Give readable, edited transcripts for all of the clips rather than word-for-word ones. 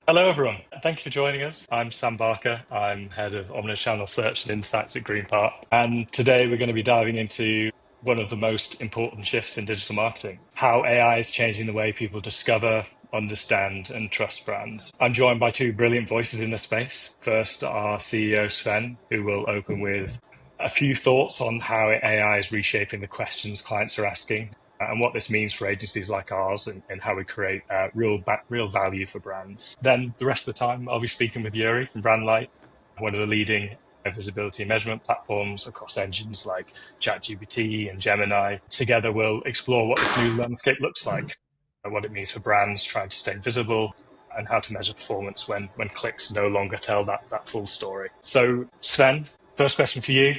Hello, everyone. Thank you for joining us. I'm Sam Barker. I'm head of omnichannel search and insights at Greenpark. And today we're going to be diving into one of the most important shifts in digital marketing, how AI is changing the way people discover, understand, and trust brands. I'm joined by two brilliant voices in this space. First, our CEO, Sven, who will open with a few thoughts on how AI is reshaping the questions clients are asking and what this means for agencies like ours and how we create real value for brands. Then the rest of the time, I'll be speaking with Yuri from Brandlight, one of the leading visibility measurement platforms across engines like ChatGPT and Gemini. Together, we'll explore what this new landscape looks like and what it means for brands trying to stay visible and how to measure performance when clicks no longer tell that full story. So, Sven, first question for you.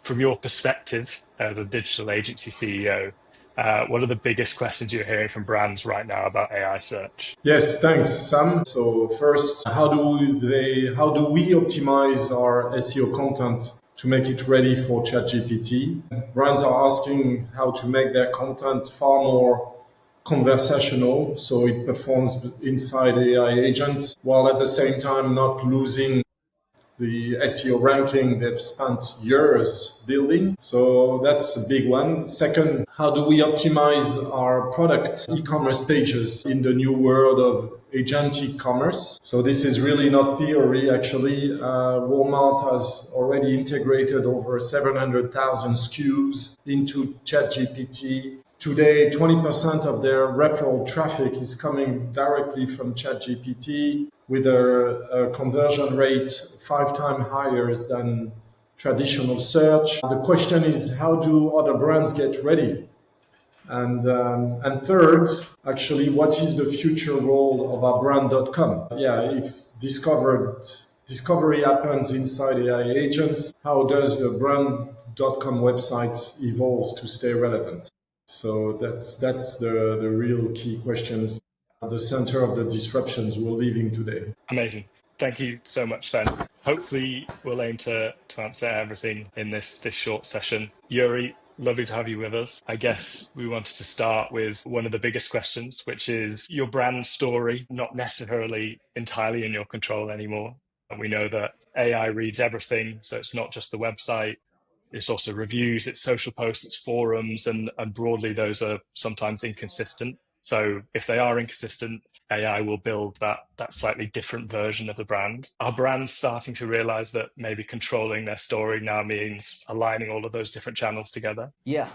From your perspective as a digital agency CEO, what are the biggest questions you're hearing from brands right now about AI search? Yes, thanks, Sam. So first, how do we optimize our SEO content to make it ready for ChatGPT? Brands are asking how to make their content far more conversational so it performs inside AI agents while at the same time not losing the SEO ranking they've spent years building. So that's a big one. Second, how do we optimize our product e-commerce pages in the new world of agentic commerce? So this is really not theory. Actually, Walmart has already integrated over 700,000 SKUs into ChatGPT. Today, 20% of their referral traffic is coming directly from ChatGPT with a conversion rate 5 times higher than traditional search. The question is, how do other brands get ready? And third, actually, what is the future role of our brand.com? Yeah, if discovery happens inside AI agents, how does the brand.com website evolve to stay relevant? So that's the real key questions at the center of the disruptions we're living today. Amazing. Thank you so much, Sven. Hopefully, we'll aim to answer everything in this short session. Yuri, lovely to have you with us. I guess we wanted to start with one of the biggest questions, which is your brand story, not necessarily entirely in your control anymore. And we know that AI reads everything, so it's not just the website. It's also reviews, it's social posts, it's forums, and broadly, those are sometimes inconsistent. So if they are inconsistent, AI will build that slightly different version of the brand. Are brands starting to realize that maybe controlling their story now means aligning all of those different channels together? Yeah,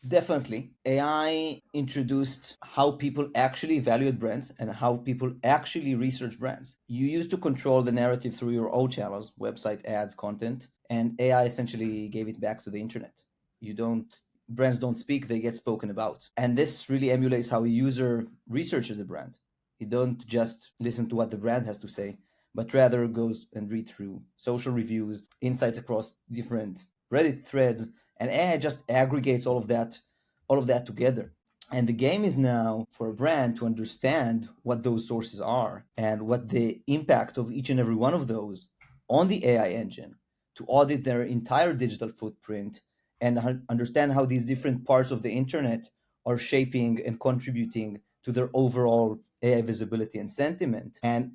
definitely. AI introduced how people actually evaluate brands and how people actually research brands. You used to control the narrative through your own channels, website ads, content, and AI essentially gave it back to the internet. You don't Brands don't speak, they get spoken about. And this really emulates how a user researches a brand. You don't just listen to what the brand has to say, but rather goes and read through social reviews, insights across different Reddit threads, and AI just aggregates all of that together. And the game is now for a brand to understand what those sources are and what the impact of each and every one of those on the AI engine, to audit their entire digital footprint and understand how these different parts of the internet are shaping and contributing to their overall AI visibility and sentiment. And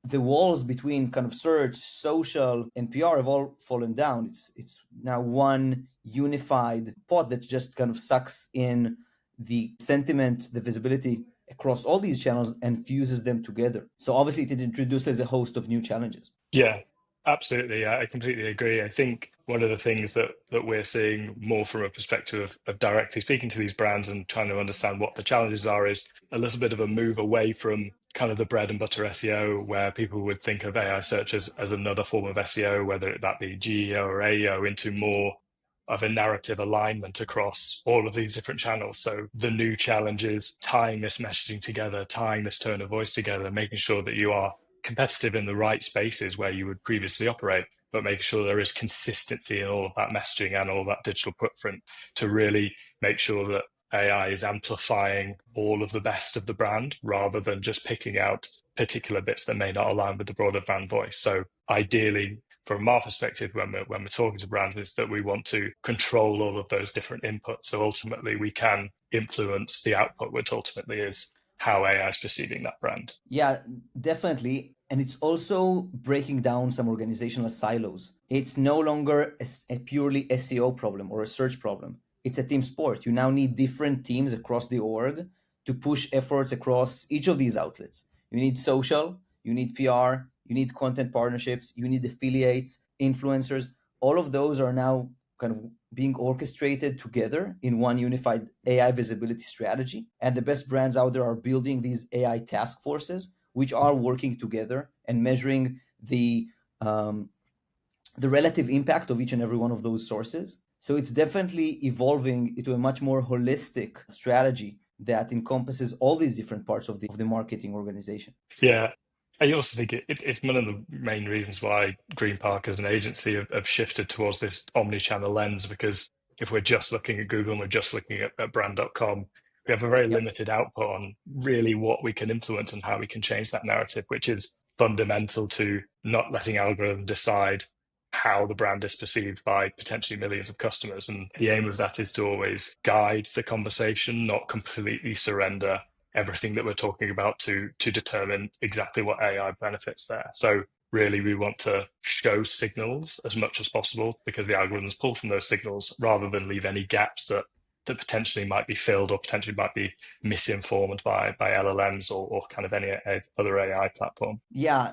the walls between kind of search, social, and PR have all fallen down. It's now one unified pot that just kind of sucks in the sentiment, the visibility across all these channels and fuses them together. So obviously it introduces a host of new challenges. Yeah, absolutely. I completely agree. I think one of the things that we're seeing more from a perspective of directly speaking to these brands and trying to understand what the challenges are is a little bit of a move away from kind of the bread and butter SEO, where people would think of AI search as another form of SEO, whether that be GEO or AEO, into more of a narrative alignment across all of these different channels. So the new challenge is tying this messaging together, tying this tone of voice together, making sure that you are competitive in the right spaces where you would previously operate, but making sure there is consistency in all of that messaging and all that digital footprint to really make sure that AI is amplifying all of the best of the brand rather than just picking out particular bits that may not align with the broader brand voice. So ideally, from our perspective, when we're talking to brands, is that we want to control all of those different inputs. So ultimately, we can influence the output, which ultimately is how AI is perceiving that brand. Yeah, definitely. And it's also breaking down some organizational silos. It's no longer a purely SEO problem or a search problem. It's a team sport. You now need different teams across the org to push efforts across each of these outlets. You need social, you need PR, you need content partnerships, you need affiliates, influencers. All of those are now kind of being orchestrated together in one unified AI visibility strategy. And the best brands out there are building these AI task forces, which are working together and measuring the relative impact of each and every one of those sources. So it's definitely evolving into a much more holistic strategy that encompasses all these different parts of the marketing organization. Yeah. I also think it's one of the main reasons why Greenpark as an agency have shifted towards this omni-channel lens, because if we're just looking at Google and we're just looking at brand.com, we have a very Yep. limited output on really what we can influence and how we can change that narrative, which is fundamental to not letting algorithm decide how the brand is perceived by potentially millions of customers. And the aim of that is to always guide the conversation, not completely surrender everything that we're talking about to determine exactly what AI benefits there. So really we want to show signals as much as possible because the algorithms pull from those signals rather than leave any gaps that potentially might be filled or potentially might be misinformed by LLMs or kind of any other AI platform. Yeah,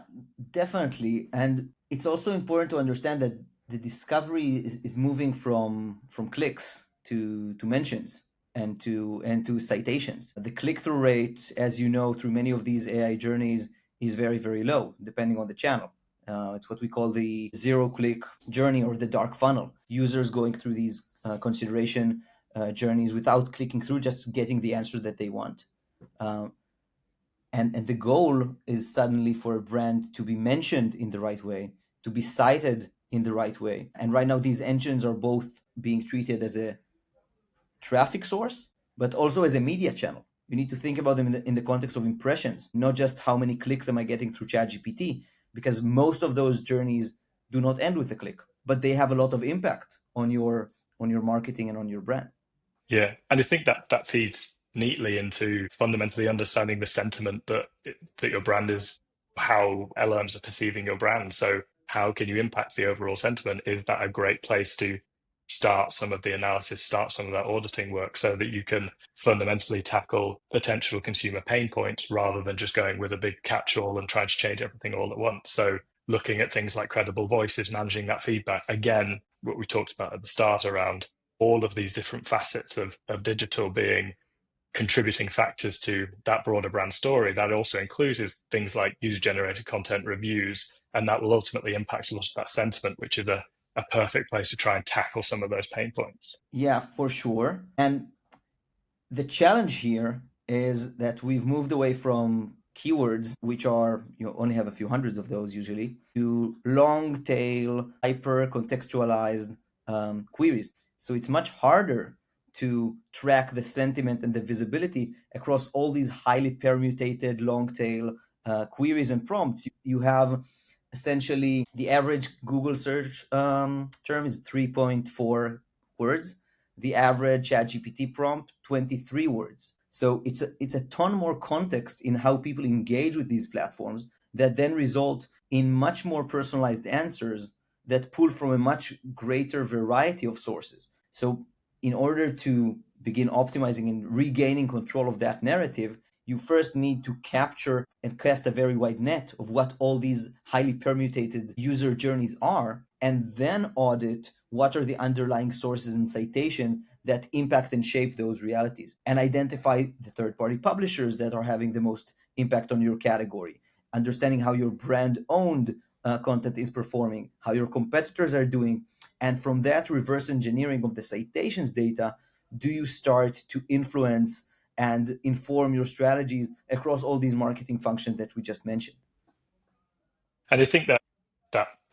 definitely. And it's also important to understand that the discovery is moving from clicks to mentions and to citations. The click-through rate, as you know, through many of these AI journeys is very, very low, depending on the channel. It's what we call the zero-click journey or the dark funnel. Users going through these consideration journeys without clicking through, just getting the answers that they want. Uh, and the goal is suddenly for a brand to be mentioned in the right way, to be cited in the right way. And right now these engines are both being treated as a traffic source but also as a media channel. You need to think about them in the context of impressions, not just how many clicks am I getting through ChatGPT, because most of those journeys do not end with a click, but they have a lot of impact on your marketing and on your brand. Yeah, and I think that feeds neatly into fundamentally understanding the sentiment that your brand is, how LLMs are perceiving your brand. So how can you impact the overall sentiment? Is that a great place to start some of the analysis, start some of that auditing work so that you can fundamentally tackle potential consumer pain points rather than just going with a big catch-all and trying to change everything all at once. So looking at things like credible voices, managing that feedback, again, what we talked about at the start around all of these different facets of digital being contributing factors to that broader brand story. That also includes things like user-generated content reviews, and that will ultimately impact a lot of that sentiment, which is a perfect place to try and tackle some of those pain points. Yeah, for sure. And the challenge here is that we've moved away from keywords, which are, you only have a few hundreds of those usually, to long tail, hyper contextualized queries. So it's much harder to track the sentiment and the visibility across all these highly permutated long tail queries and prompts. You have essentially the average Google search term is 3.4 words. The average ChatGPT prompt, 23 words. So it's a ton more context in how people engage with these platforms that then result in much more personalized answers that pull from a much greater variety of sources. So in order to begin optimizing and regaining control of that narrative, you first need to capture and cast a very wide net of what all these highly permutated user journeys are, and then audit what are the underlying sources and citations that impact and shape those realities, and identify the third-party publishers that are having the most impact on your category, understanding how your brand-owned content is performing, how your competitors are doing, and from that reverse engineering of the citations data, do you start to influence and inform your strategies across all these marketing functions that we just mentioned. And I think that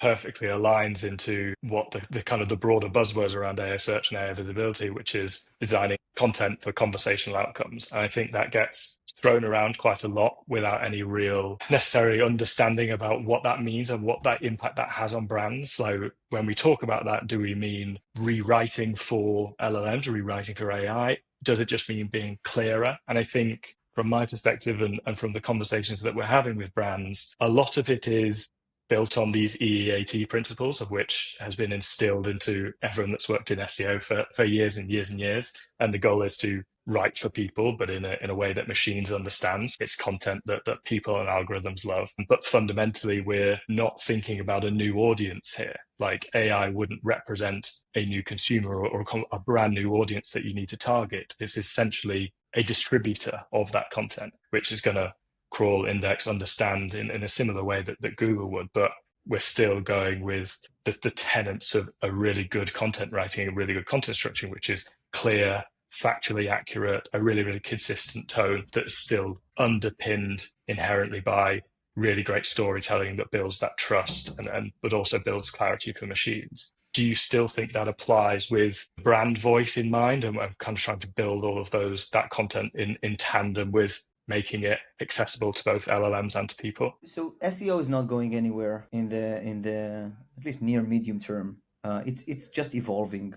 perfectly aligns into what the kind of the broader buzzwords around AI search and AI visibility, which is designing content for conversational outcomes. And I think that gets thrown around quite a lot without any real necessary understanding about what that means and what that impact that has on brands. So when we talk about that, do we mean rewriting for LLMs, rewriting for AI? Does it just mean being clearer? And I think from my perspective and from the conversations that we're having with brands, a lot of it is built on these EEAT principles, of which has been instilled into everyone that's worked in SEO for years and years and years. And the goal is to write for people, but in a way that machines understand. It's content that people and algorithms love. But fundamentally, we're not thinking about a new audience here. Like AI wouldn't represent a new consumer or a brand new audience that you need to target. It's essentially a distributor of that content, which is going to crawl, index, understand in a similar way that Google would. But we're still going with the tenets of a really good content writing, a really good content structure, which is clear, factually accurate, a really, really consistent tone that's still underpinned inherently by really great storytelling that builds that trust and but also builds clarity for machines. Do you still think that applies with brand voice in mind? And I'm kind of trying to build all of that content in tandem with making it accessible to both LLMs and to people. So SEO is not going anywhere in the at least near medium term. It's just evolving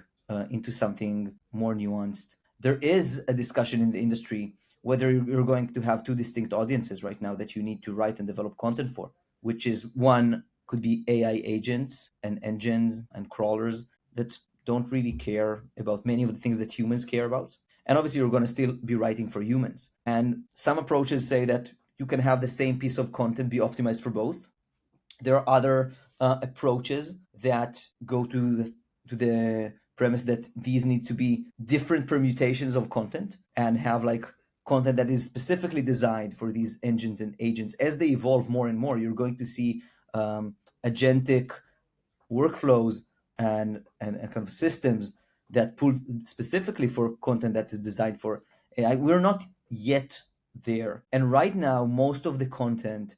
into something more nuanced. There is a discussion in the industry whether you're going to have two distinct audiences right now that you need to write and develop content for, which is one could be AI agents and engines and crawlers that don't really care about many of the things that humans care about. And obviously, you're going to still be writing for humans. And some approaches say that you can have the same piece of content be optimized for both. There are other approaches that go to the premise that these need to be different permutations of content and have like content that is specifically designed for these engines and agents. As they evolve more and more, you're going to see agentic workflows and kind of systems that pull specifically for content that is designed for AI. We're not yet there. And right now, most of the content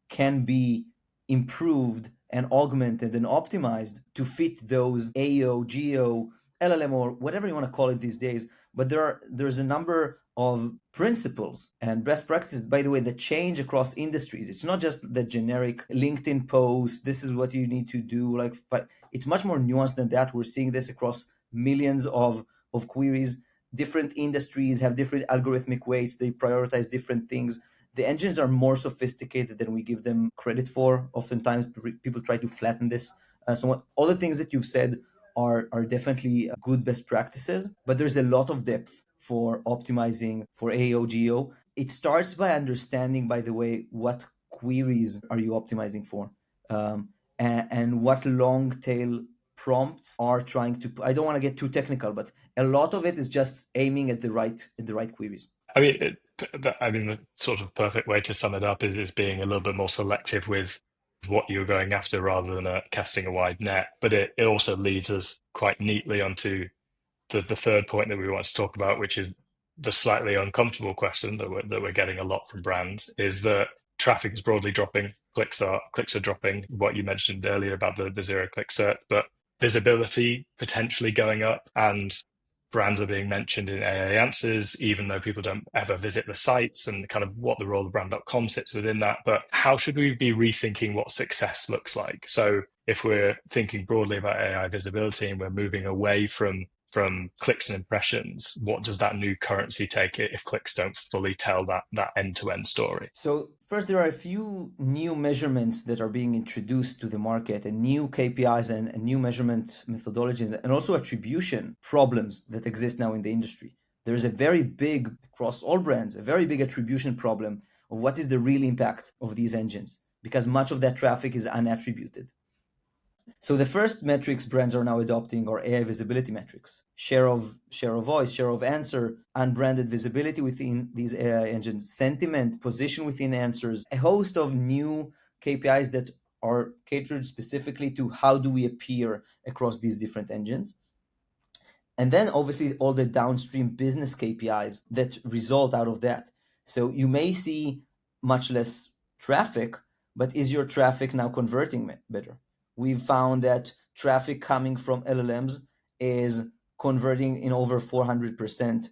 can be improved and augmented and optimized to fit those AO, GEO, LLM, or whatever you want to call it these days. But there's a number of principles and best practices, by the way, that change across industries. It's not just the generic LinkedIn post, this is what you need to do. Like, it's much more nuanced than that. We're seeing this across millions of queries. Different industries have different algorithmic weights. They prioritize different things. The engines are more sophisticated than we give them credit for. Oftentimes, people try to flatten this. All the things that you've said are definitely good best practices, but there's a lot of depth for optimizing for AOGO. It starts by understanding, by the way, what queries are you optimizing for, and what long tail prompts are trying to. I don't want to get too technical, but a lot of it is just aiming at the right queries. I mean, the sort of perfect way to sum it up is being a little bit more selective with what you're going after rather than casting a wide net. But it also leads us quite neatly onto the third point that we want to talk about, which is the slightly uncomfortable question that we're getting a lot from brands, is that traffic is broadly dropping, clicks are dropping. What you mentioned earlier about the zero-click search, but visibility potentially going up, and brands are being mentioned in AA answers, even though people don't ever visit the sites, and kind of what the role of brand.com sits within that. But how should we be rethinking what success looks like? So if we're thinking broadly about AI visibility and we're moving away from clicks and impressions, what does that new currency take it if clicks don't fully tell that end-to-end story? So first, there are a few new measurements that are being introduced to the market, and new KPIs and new measurement methodologies, and also attribution problems that exist now in the industry. There's a very big, across all brands, a very big attribution problem of what is the real impact of these engines, because much of that traffic is unattributed. So the first metrics brands are now adopting are AI visibility metrics: share of voice, share of answer, unbranded visibility within these AI engines, sentiment, position within answers, a host of new KPIs that are catered specifically to how do we appear across these different engines. And then obviously all the downstream business KPIs that result out of that. So you may see much less traffic, but is your traffic now converting better? We've found that traffic coming from LLMs is converting in over 400%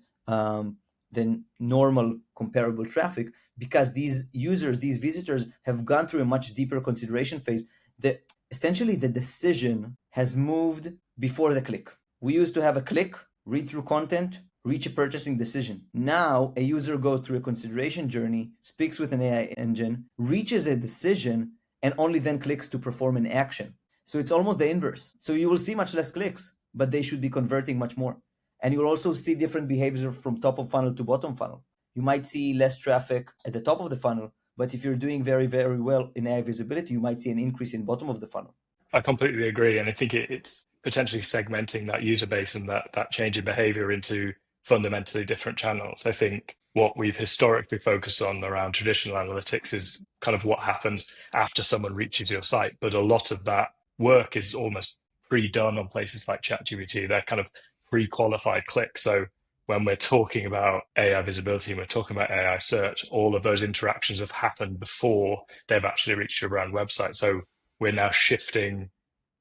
than normal comparable traffic, because these users, these visitors have gone through a much deeper consideration phase. That essentially the decision has moved before the click. We used to have a click, read through content, reach a purchasing decision. Now, a user goes through a consideration journey, speaks with an AI engine, reaches a decision, and only then clicks to perform an action. So it's almost the inverse. So you will see much less clicks, but they should be converting much more. And you'll also see different behavior from top of funnel to bottom funnel. You might see less traffic at the top of the funnel, but if you're doing very, very well in AI visibility, you might see an increase in bottom of the funnel. I completely agree. And I think it's potentially segmenting that user base and that change in behavior into fundamentally different channels. I think what we've historically focused on around traditional analytics is kind of what happens after someone reaches your site. But a lot of that work is almost pre-done on places like ChatGPT. They're kind of pre-qualified clicks. So when we're talking about AI visibility and we're talking about AI search, all of those interactions have happened before they've actually reached your brand website. So we're now shifting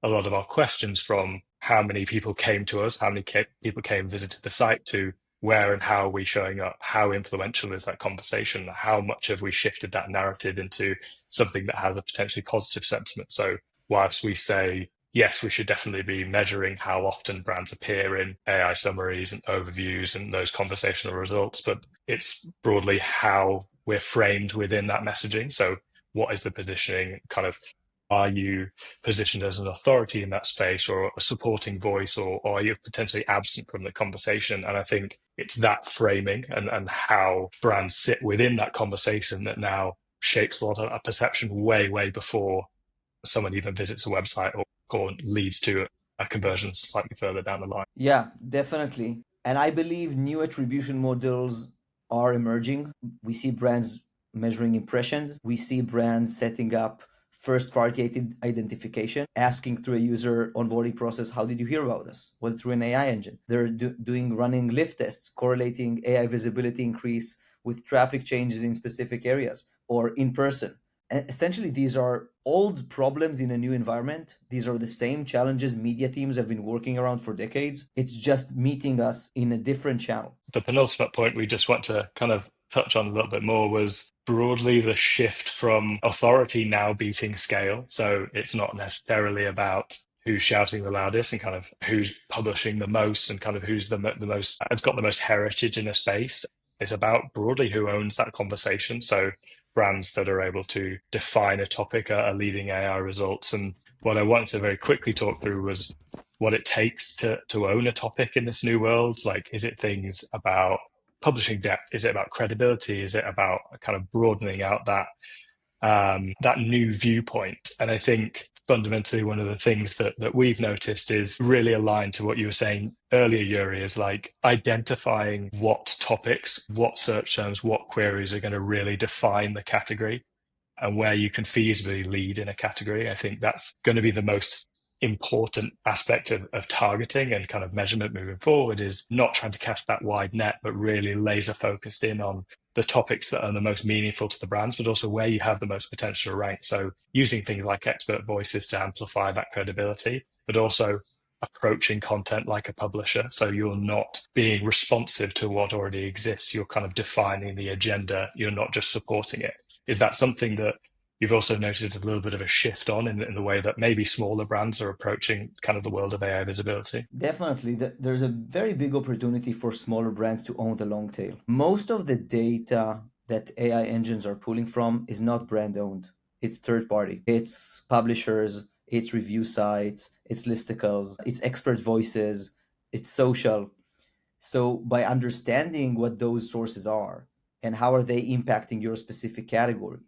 a lot of our questions from how many people came to us, how many people came visited the site, to where and how are we showing up? How influential is that conversation? How much have we shifted that narrative into something that has a potentially positive sentiment? So whilst we say, yes, we should definitely be measuring how often brands appear in AI summaries and overviews and those conversational results, but it's broadly how we're framed within that messaging. So what is the positioning? Kind of, are you positioned as an authority in that space or a supporting voice, or are you potentially absent from the conversation? And I think it's that framing and how brands sit within that conversation that now shapes a lot of a perception way, way before someone even visits a website or leads to a conversion slightly further down the line. Yeah, definitely. And I believe new attribution models are emerging. We see brands measuring impressions. We see brands setting up first-party identification, asking through a user onboarding process, how did you hear about us? Was it through an AI engine? They're running lift tests, correlating AI visibility increase with traffic changes in specific areas or in person. And essentially, these are old problems in a new environment. These are the same challenges media teams have been working around for decades. It's just meeting us in a different channel. The penultimate point we just want to kind of touch on a little bit more was broadly the shift from authority now beating scale. So it's not necessarily about who's shouting the loudest and kind of who's publishing the most and kind of who's the most has got the most heritage in a space. It's about broadly who owns that conversation. So brands that are able to define a topic are leading AI results. And what I wanted to very quickly talk through was what it takes to own a topic in this new world. Like, is it things about publishing depth? Is it about credibility? Is it about kind of broadening out that new viewpoint? And I think fundamentally one of the things that we've noticed is really aligned to what you were saying earlier, Yuri, is like identifying what topics, what search terms, what queries are going to really define the category and where you can feasibly lead in a category. I think that's going to be the most important aspect of targeting and kind of measurement moving forward, is not trying to cast that wide net, but really laser focused in on the topics that are the most meaningful to the brands, but also where you have the most potential to rank. So using things like expert voices to amplify that credibility, but also approaching content like a publisher. So you're not being responsive to what already exists. You're kind of defining the agenda. You're not just supporting it. Is that something that you've also noticed a little bit of a shift on in the way that maybe smaller brands are approaching kind of the world of AI visibility? Definitely. There's a very big opportunity for smaller brands to own the long tail. Most of the data that AI engines are pulling from is not brand owned. It's third party. It's publishers, it's review sites, it's listicles, it's expert voices, it's social. So by understanding what those sources are and how are they impacting your specific category,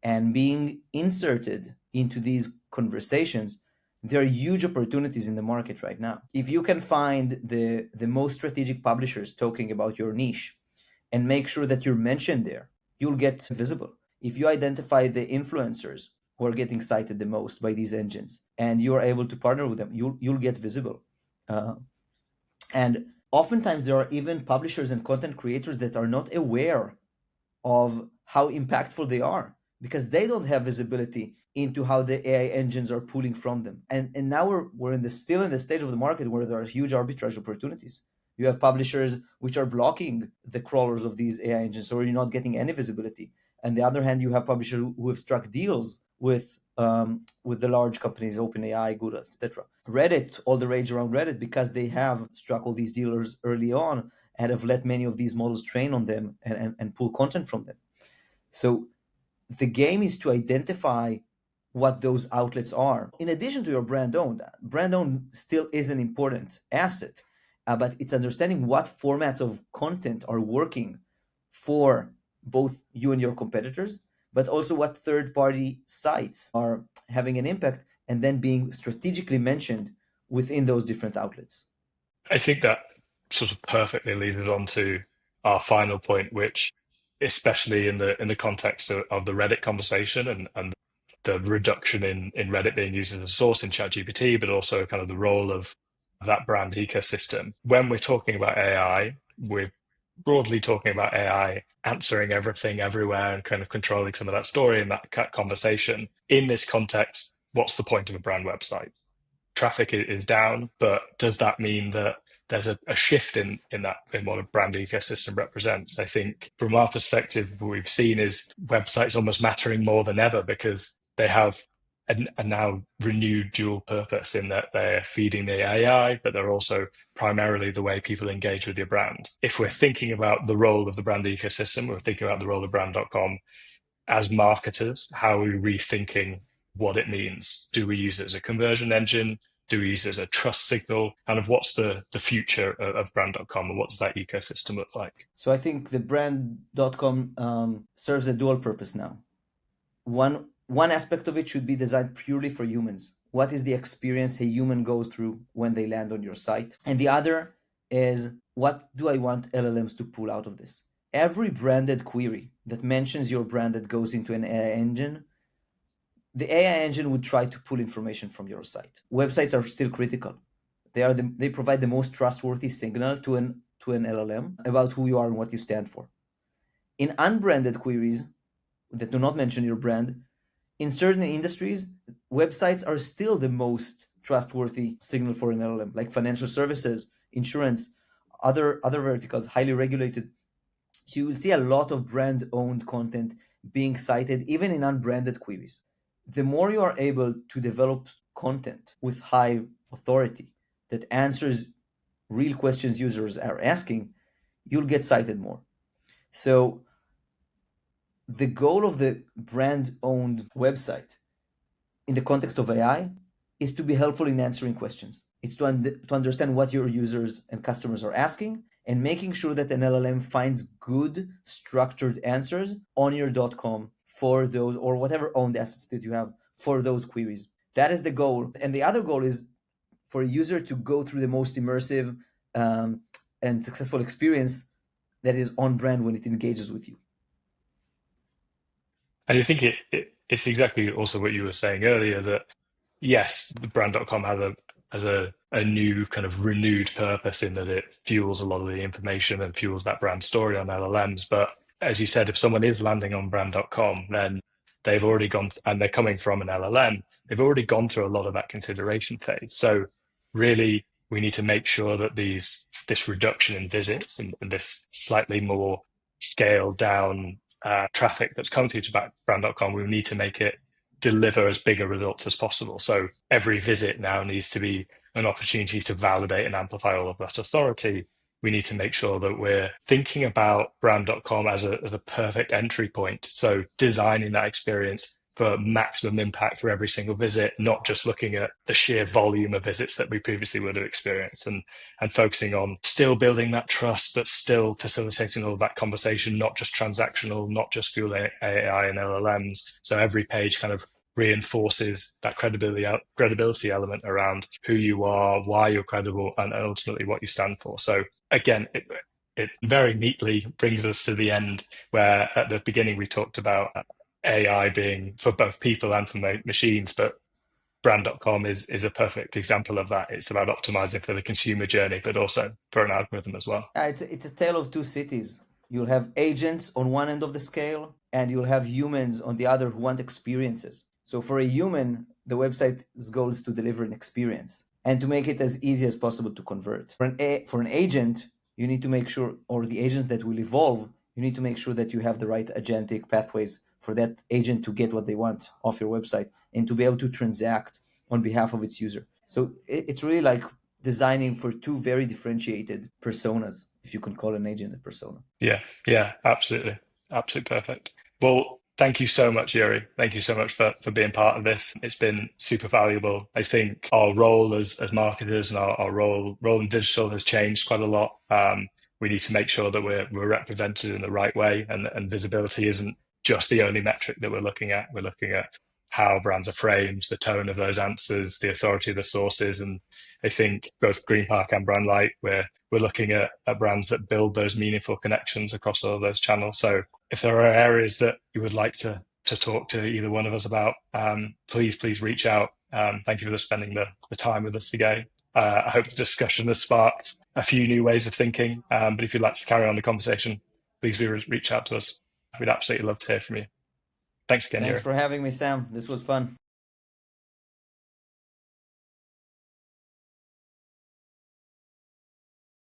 and being inserted into these conversations, there are huge opportunities in the market right now. If you can find the most strategic publishers talking about your niche and make sure that you're mentioned there, you'll get visible. If you identify the influencers who are getting cited the most by these engines and you're able to partner with them, you'll get visible. And oftentimes there are even publishers and content creators that are not aware of how impactful they are, because they don't have visibility into how the AI engines are pulling from them. And now we're still in the stage of the market where there are huge arbitrage opportunities. You have publishers which are blocking the crawlers of these AI engines, so you're not getting any visibility. And the other hand, you have publishers who have struck deals with the large companies, OpenAI, Google, etc. Reddit, all the rage around Reddit, because they have struck all these dealers early on, and have let many of these models train on them and pull content from them. So the game is to identify what those outlets are. In addition to your brand owned still is an important asset, but it's understanding what formats of content are working for both you and your competitors, but also what third-party sites are having an impact and then being strategically mentioned within those different outlets. I think that sort of perfectly leads us on to our final point, which, especially in the context of the Reddit conversation and the reduction in Reddit being used as a source in ChatGPT, but also kind of the role of that brand ecosystem. When we're talking about AI, we're broadly talking about AI answering everything everywhere and kind of controlling some of that story and that conversation. In this context, what's the point of a brand website? Traffic is down, but does that mean that there's a shift in what a brand ecosystem represents? I think from our perspective, what we've seen is websites almost mattering more than ever because they have a now renewed dual purpose in that they're feeding the AI, but they're also primarily the way people engage with your brand. If we're thinking about the role of the brand ecosystem, we're thinking about the role of brand.com as marketers, how are we rethinking what it means? Do we use it as a conversion engine? Do we use it as a trust signal? Kind of what's the future of brand.com and what does that ecosystem look like? So I think the brand.com serves a dual purpose now. One aspect of it should be designed purely for humans. What is the experience a human goes through when they land on your site? And the other is, what do I want LLMs to pull out of this? Every branded query that mentions your brand that goes into an AI engine, the AI engine would try to pull information from your site. Websites are still critical. They provide the most trustworthy signal to an LLM about who you are and what you stand for. In unbranded queries that do not mention your brand, in certain industries, websites are still the most trustworthy signal for an LLM, like financial services, insurance, other verticals, highly regulated. So you will see a lot of brand-owned content being cited, even in unbranded queries. The more you are able to develop content with high authority that answers real questions users are asking, you'll get cited more. So the goal of the brand-owned website in the context of AI is to be helpful in answering questions. It's to understand what your users and customers are asking and making sure that an LLM finds good structured answers on your .com for those or whatever owned assets that you have for those queries. That is the goal. And the other goal is for a user to go through the most immersive and successful experience that is on brand when it engages with you. And I think it's exactly also what you were saying earlier that yes, the brand.com has a new kind of renewed purpose in that it fuels a lot of the information and fuels that brand story on LLMs. But as you said, if someone is landing on brand.com, then they've already gone and they're coming from an LLM, they've already gone through a lot of that consideration phase. So really, we need to make sure that this reduction in visits and this slightly more scaled down traffic that's coming through to brand.com, we need to make it deliver as big a results as possible. So every visit now needs to be an opportunity to validate and amplify all of that authority. We need to make sure that we're thinking about brand.com as a perfect entry point. So designing that experience for maximum impact for every single visit, not just looking at the sheer volume of visits that we previously would have experienced and focusing on still building that trust, but still facilitating all of that conversation, not just transactional, not just fueling AI and LLMs. So every page kind of reinforces that credibility element around who you are, why you're credible, and ultimately what you stand for. So again, it very neatly brings us to the end where at the beginning we talked about AI being for both people and for machines, but brand.com is a perfect example of that. It's about optimizing for the consumer journey, but also for an algorithm as well. It's a tale of two cities. You'll have agents on one end of the scale, and you'll have humans on the other who want experiences. So for a human, the website's goal is to deliver an experience and to make it as easy as possible to convert. For an agent, you need to make sure, or the agents that will evolve, you need to make sure that you have the right agentic pathways for that agent to get what they want off your website and to be able to transact on behalf of its user. So it's really like designing for two very differentiated personas, if you can call an agent a persona. Yeah, absolutely. Absolutely perfect. Well, thank you so much, Yuri. Thank you so much for being part of this. It's been super valuable. I think our role as marketers and our role in digital has changed quite a lot. We need to make sure that we're represented in the right way, and visibility isn't just the only metric that we're looking at. We're looking at how brands are framed, the tone of those answers, the authority of the sources. And I think both Greenpark and Brandlight, we're looking at brands that build those meaningful connections across all of those channels. So if there are areas that you would like to talk to either one of us about, please reach out. Thank you for spending the time with us today. I hope the discussion has sparked a few new ways of thinking. But if you'd like to carry on the conversation, please reach out to us. We'd absolutely love to hear from you. Thanks again, Thanks Yuri. for having me, Sam. This was fun.